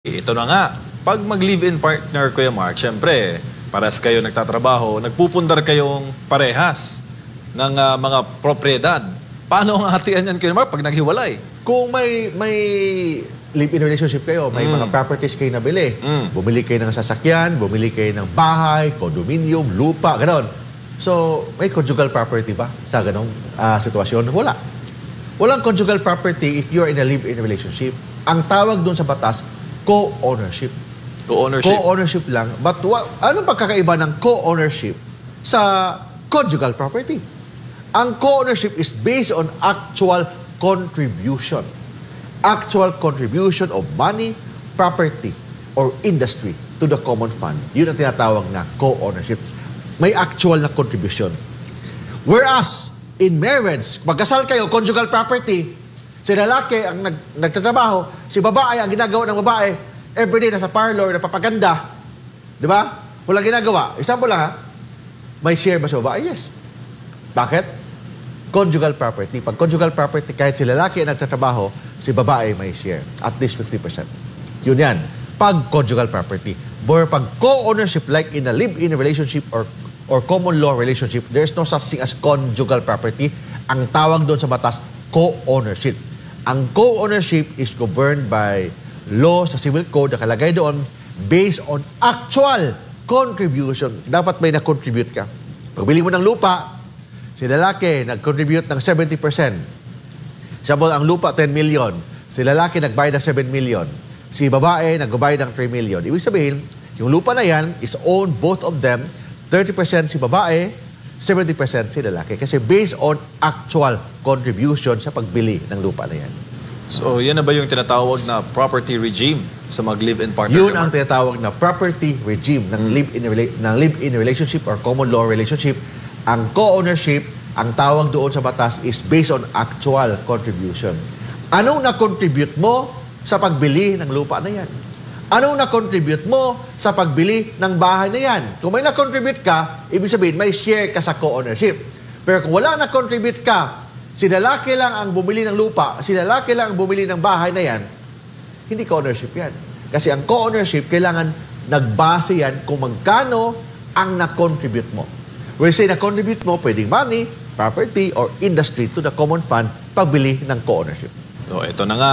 Ito na nga, pag mag-live-in partner, Kuya Mark, syempre, pares kayo nagtatrabaho, nagpupundar kayong parehas ng mga propriedad. Paano ang hatian yan, Kuya Mark, pag naghiwalay? Kung may live-in relationship kayo, may mga properties kayo nabili. Bumili kayo ng sasakyan, bumili kayo ng bahay, condominium, lupa, gano'n. So, may conjugal property ba sa ganong sitwasyon? Wala. Walang conjugal property if you're in a live-in relationship. Ang tawag doon sa batas, co-ownership. Co-ownership? Co-ownership lang. But anong pagkakaiba ng co-ownership sa conjugal property? Ang co-ownership is based on actual contribution. Actual contribution of money, property, or industry to the common fund. Yun ang tinatawag na co-ownership. May actual na contribution. Whereas, in marriage, magkasal kayo, conjugal property, si lalaki ang nagtatrabaho, si babae ang ginagawa ng babae, everyday nasa parlor, napapaganda. Di ba? Walang ginagawa. Example lang ha, may share ba sa babae? Yes. Bakit? Conjugal property. Pag conjugal property, kahit si lalaki ang nagtatrabaho, si babae may share. At least 50%. Yun yan. Pag conjugal property. But pag co-ownership, like in a live-in relationship or common law relationship, there's no such thing as conjugal property. Ang tawag doon sa batas, co-ownership. Ang co-ownership is governed by law sa civil code, nakalagay doon, based on actual contribution. Dapat may na-contribute ka. Pagbili mo ng lupa, si lalaki nag-contribute ng 70%. Sabol ang lupa, 10 million. Si lalaki nagbayad ng 7 million. Si babae nagbayad ng 3 million. Ibig sabihin, yung lupa na yan is owned both of them. 30% si babae, 70% si lalaki. Kasi based on actual contribution sa pagbili ng lupa na yan. So, yan na ba yung tinatawag na property regime sa mag-live-in partner? Yun ang tinatawag na property regime ng live-in relationship or common law relationship. Ang co-ownership, ang tawag doon sa batas is based on actual contribution. Anong na-contribute mo sa pagbili ng lupa na yan? Anong na-contribute mo sa pagbili ng bahay na yan? Kung may na-contribute ka, ibig sabihin, may share ka sa co-ownership. Pero kung wala na-contribute ka, si lalaki lang ang bumili ng lupa, si lalaki lang ang bumili ng bahay na yan, hindi co-ownership yan. Kasi ang co-ownership, kailangan nagbase yan kung magkano ang na-contribute mo. When say na-contribute mo, pwedeng money, property, or industry to the common fund, pagbili ng co-ownership. So, ito na nga.